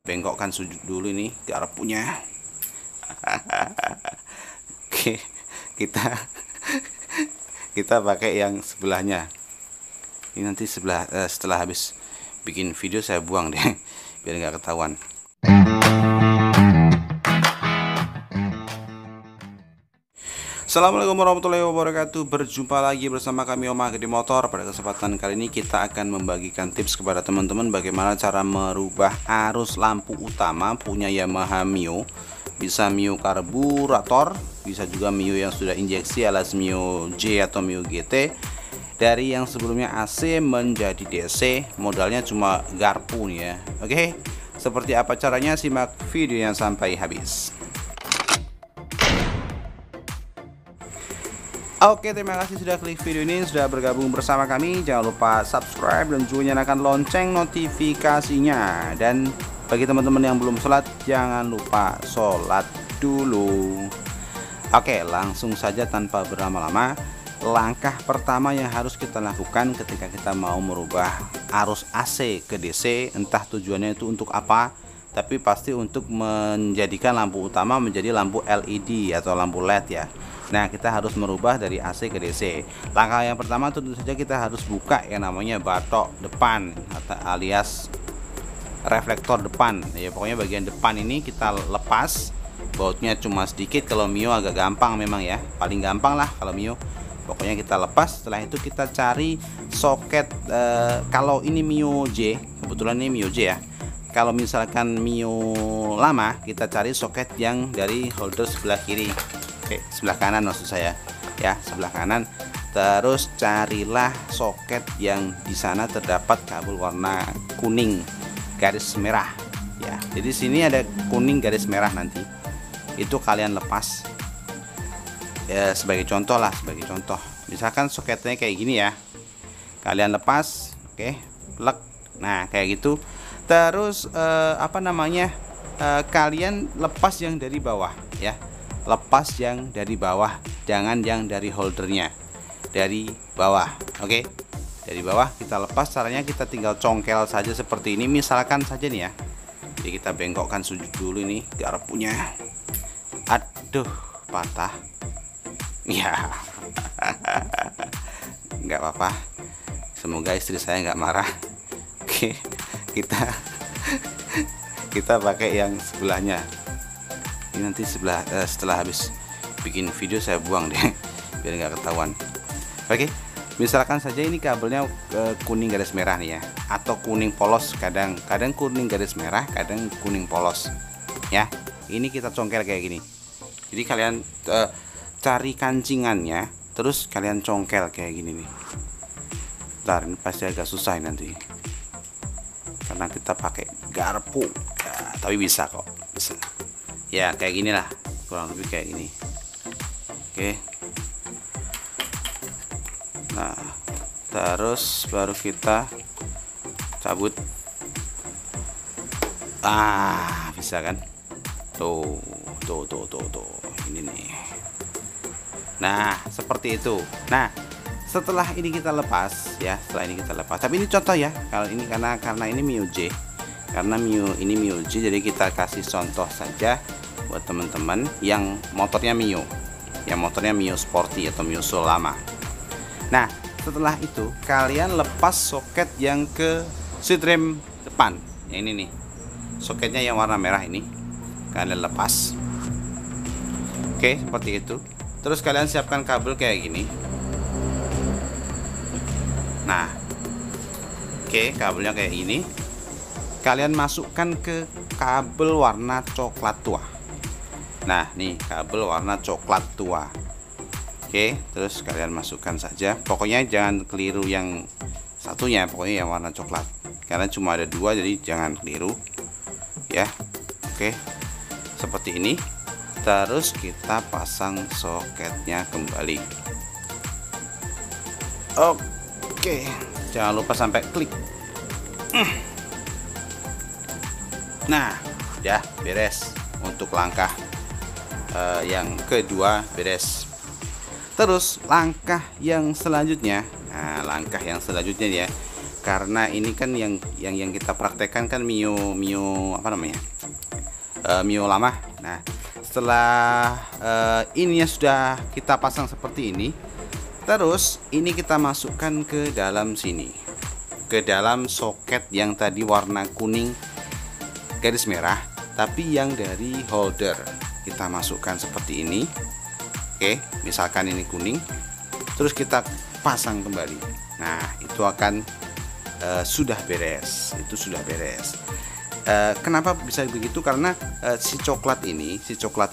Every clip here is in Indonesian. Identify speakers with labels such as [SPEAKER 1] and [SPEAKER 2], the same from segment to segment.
[SPEAKER 1] Bengkokkan sudut dulu ini garpunya. Oke, kita kita pakai yang sebelahnya. Ini nanti setelah habis bikin video saya buang deh biar nggak ketahuan. Assalamualaikum warahmatullahi wabarakatuh. Berjumpa lagi bersama kami Oma Gede Motor. Pada kesempatan kali ini kita akan membagikan tips kepada teman-teman bagaimana cara merubah arus lampu utama punya Yamaha Mio. Bisa Mio karburator, bisa juga Mio yang sudah injeksi alias Mio J atau Mio GT. Dari yang sebelumnya AC menjadi DC, modalnya cuma garpu nih ya. Oke, seperti apa caranya? Simak videonya sampai habis. Oke, terima kasih sudah klik video ini, sudah bergabung bersama kami. Jangan lupa subscribe dan juga nyalakan lonceng notifikasinya. Dan bagi teman-teman yang belum sholat, jangan lupa sholat dulu. Oke, langsung saja tanpa berlama-lama. Langkah pertama yang harus kita lakukan ketika kita mau merubah arus AC ke DC, entah tujuannya itu untuk apa, tapi pasti untuk menjadikan lampu utama menjadi lampu LED atau lampu LED ya. Nah, kita harus merubah dari AC ke DC. Langkah yang pertama tentu saja kita harus buka yang namanya batok depan alias reflektor depan. Ya, pokoknya bagian depan ini kita lepas. Bautnya cuma sedikit, kalau Mio agak gampang memang ya. Paling gampang lah kalau Mio. Pokoknya kita lepas. Setelah itu kita cari soket. Kalau ini Mio J, kebetulan ini Mio J ya. Kalau misalkan Mio lama, kita cari soket yang dari holder sebelah kiri. Sebelah kanan maksud saya ya, sebelah kanan. Terus carilah soket yang di sana terdapat kabel warna kuning garis merah ya. Jadi sini ada kuning garis merah, nanti itu kalian lepas ya, sebagai contoh lah, sebagai contoh misalkan soketnya kayak gini ya, kalian lepas. Oke, plek. Nah kayak gitu. Terus kalian lepas yang dari bawah ya, lepas yang dari bawah, jangan yang dari holdernya, dari bawah. Oke, dari bawah kita lepas. Caranya kita tinggal congkel saja seperti ini, misalkan saja nih ya. Jadi kita bengkokkan sudut dulu ini garpunya. Aduh, patah ya. Nggak apa-apa, semoga istri saya nggak marah. Oke, kita pakai yang sebelahnya. Ini nanti setelah habis bikin video saya buang deh biar nggak ketahuan. Oke, misalkan saja ini kabelnya kuning garis merah nih ya, atau kuning polos. Kadang kuning garis merah, kadang kuning polos ya. Ini kita congkel kayak gini. Jadi kalian cari kancingannya, terus kalian congkel kayak gini nih. Bentar, ini pasti agak susah nanti karena kita pakai garpu ya, tapi bisa kok, bisa ya. Kayak gini lah, kurang lebih kayak gini. Oke, nah terus baru kita cabut. Bisa kan, tuh ini nih. Nah seperti itu. Nah setelah ini kita lepas ya, tapi ini contoh ya, kalau ini karena ini Mio J, karena ini Mio J, jadi kita kasih contoh saja buat teman-teman yang motornya Mio, Sporty atau Mio Soul lama. Nah setelah itu kalian lepas soket yang ke seatrim depan ya, ini nih soketnya yang warna merah ini, kalian lepas. Oke, seperti itu. Terus kalian siapkan kabel kayak gini. Nah oke, kabelnya kayak gini. Kalian masukkan ke kabel warna coklat tua. Nah nih kabel warna coklat tua. Oke, terus kalian masukkan saja. Pokoknya jangan keliru yang satunya, pokoknya yang warna coklat, karena cuma ada dua, jadi jangan keliru ya. Oke, seperti ini. Terus kita pasang soketnya kembali. Oke, jangan lupa sampai klik. Nah udah beres untuk langkah yang kedua, beres. Terus langkah yang selanjutnya, ya, karena ini kan yang kita praktekkan kan Mio apa namanya, Mio lama. Nah, setelah ininya sudah kita pasang seperti ini, terus ini kita masukkan ke dalam sini, ke dalam soket yang tadi warna kuning garis merah, tapi yang dari holder kita masukkan seperti ini. Oke, misalkan ini kuning, terus kita pasang kembali. Nah, itu akan sudah beres. Itu sudah beres. Kenapa bisa begitu? Karena si coklat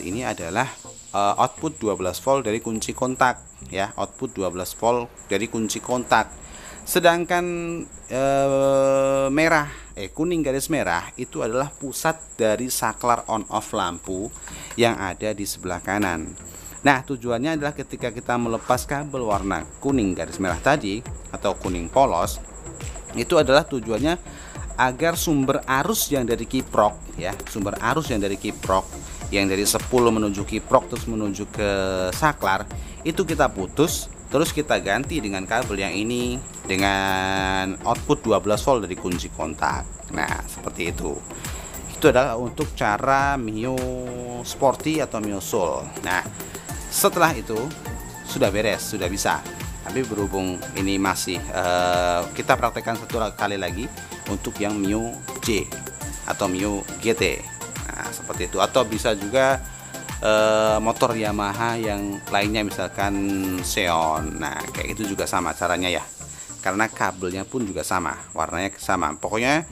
[SPEAKER 1] ini adalah output 12 volt dari kunci kontak, ya, output 12 volt dari kunci kontak. Sedangkan kuning garis merah itu adalah pusat dari saklar on off lampu yang ada di sebelah kanan. Nah, tujuannya adalah ketika kita melepas kabel warna kuning garis merah tadi atau kuning polos, itu adalah tujuannya agar sumber arus yang dari kiprok, ya, sumber arus yang dari kiprok, yang dari 10 menuju kiprok terus menuju ke saklar, itu kita putus, terus kita ganti dengan kabel yang ini dengan output 12 volt dari kunci kontak. Nah, seperti itu. Itu adalah untuk cara Mio Sporty atau Mio Soul. Nah, setelah itu sudah beres, sudah bisa. Tapi berhubung ini masih kita praktekkan satu kali lagi untuk yang Mio J atau Mio GT. Nah, seperti itu. Atau bisa juga motor Yamaha yang lainnya, misalkan Xeon. Nah, kayak itu juga sama caranya ya, karena kabelnya pun juga sama, warnanya sama. Pokoknya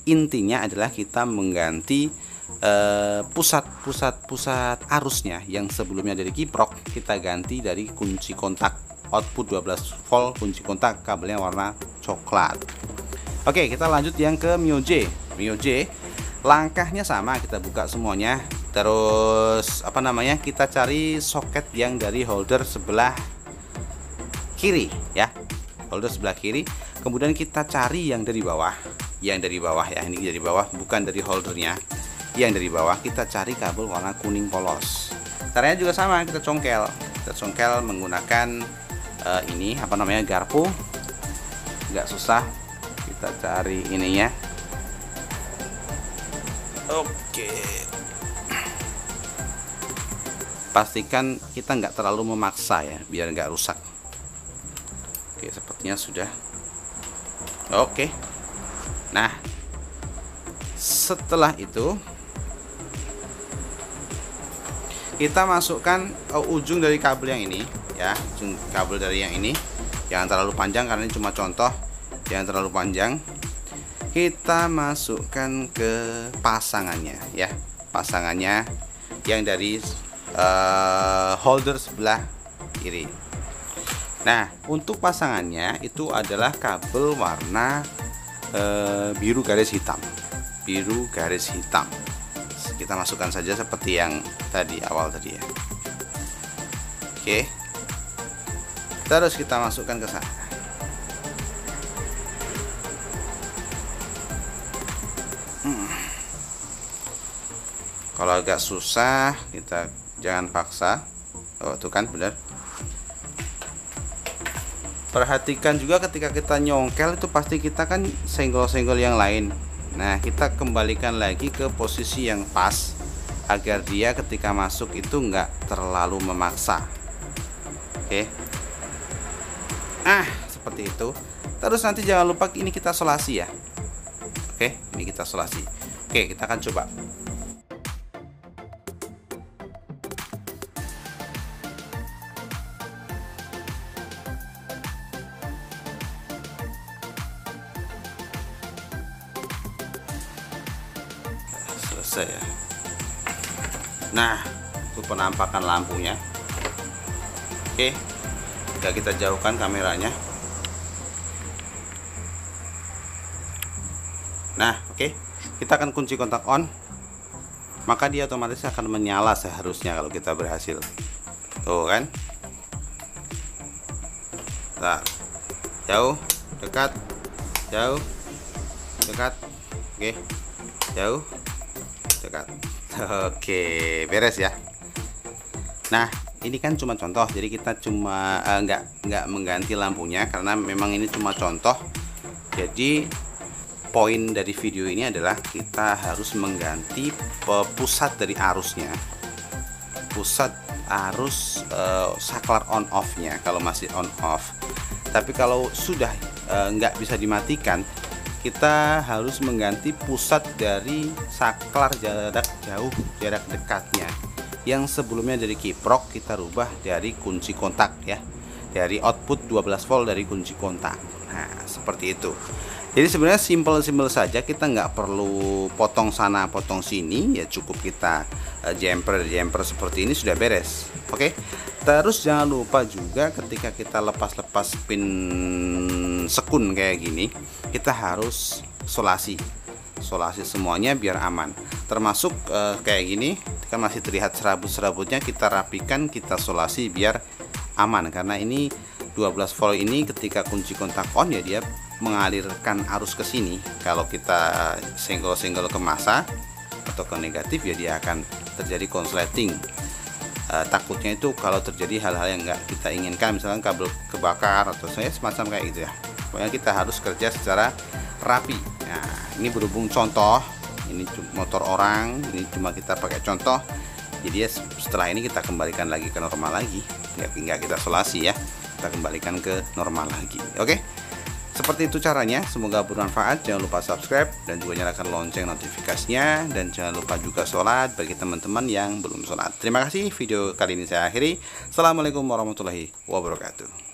[SPEAKER 1] intinya adalah kita mengganti pusat arusnya yang sebelumnya dari kiprok, kita ganti dari kunci kontak output 12 volt kunci kontak, kabelnya warna coklat. Oke, kita lanjut yang ke Mio J. Mio J langkahnya sama, kita buka semuanya, terus apa namanya, kita cari soket yang dari holder sebelah kiri, ya, holder sebelah kiri. Kemudian kita cari yang dari bawah, ya, ini dari bawah, bukan dari holdernya, yang dari bawah. Kita cari kabel warna kuning polos. Caranya juga sama, kita congkel menggunakan ini apa namanya, garpu, nggak susah. Kita cari ininya. Oke, pastikan kita nggak terlalu memaksa ya, biar nggak rusak. Oke, sepertinya sudah. Oke, nah setelah itu kita masukkan ujung dari kabel yang ini, ya, ujung kabel dari yang ini, jangan terlalu panjang karena ini cuma contoh, jangan terlalu panjang. Kita masukkan ke pasangannya, ya, pasangannya yang dari holder sebelah kiri. Nah, untuk pasangannya itu adalah kabel warna biru garis hitam, kita masukkan saja seperti yang tadi, awal tadi, ya. Oke, terus kita masukkan ke sana. Kalau agak susah, kita jangan paksa. Oh, tuh kan, benar. Perhatikan juga ketika kita nyongkel itu pasti kita kan senggol-senggol yang lain. Nah, kita kembalikan lagi ke posisi yang pas agar dia ketika masuk itu enggak terlalu memaksa. Oke. Seperti itu. Terus nanti jangan lupa ini kita solasi, ya. Oke, ini kita solasi. Oke, kita akan coba. Selesai ya. Nah, itu penampakan lampunya. Oke, udah kita jauhkan kameranya. Nah, oke, kita akan kunci kontak on, maka dia otomatis akan menyala seharusnya kalau kita berhasil. Tuh kan. Nah, jauh, dekat, jauh, dekat. Oke, jauh, dekat. Oke, beres ya. Nah, ini kan cuma contoh, jadi kita cuma nggak mengganti lampunya karena memang ini cuma contoh. Jadi poin dari video ini adalah kita harus mengganti pusat dari arusnya, pusat arus saklar on off nya kalau masih on off. Tapi kalau sudah nggak bisa dimatikan, kita harus mengganti pusat dari saklar jarak jauh, jarak dekatnya. Yang sebelumnya dari kiprok kita rubah dari kunci kontak ya, dari output 12 volt dari kunci kontak. Nah seperti itu. Jadi sebenarnya simpel saja, kita nggak perlu potong sana potong sini ya, cukup kita jumper seperti ini sudah beres. Oke. Terus jangan lupa juga ketika kita lepas pin sekun kayak gini, kita harus solasi semuanya biar aman. Termasuk kayak gini kan masih terlihat serabut-serabutnya, kita rapikan, kita solasi biar aman, karena ini 12 volt ini ketika kunci kontak on ya dia mengalirkan arus ke sini. Kalau kita senggol-senggol ke masa atau ke negatif ya dia akan terjadi konsleting. Takutnya itu kalau terjadi hal-hal yang nggak kita inginkan, misalkan kabel kebakar atau semacam kayak gitu ya. Pokoknya kita harus kerja secara rapi. Nah ini berhubung contoh, ini motor orang, ini cuma kita pakai contoh, jadi ya setelah ini kita kembalikan lagi ke normal lagi, nggak kita solasi ya, kita kembalikan ke normal lagi. Oke, seperti itu caranya. Semoga bermanfaat. Jangan lupa subscribe dan juga nyalakan lonceng notifikasinya, dan jangan lupa juga sholat bagi teman-teman yang belum sholat. Terima kasih. Video kali ini saya akhiri. Assalamualaikum warahmatullahi wabarakatuh.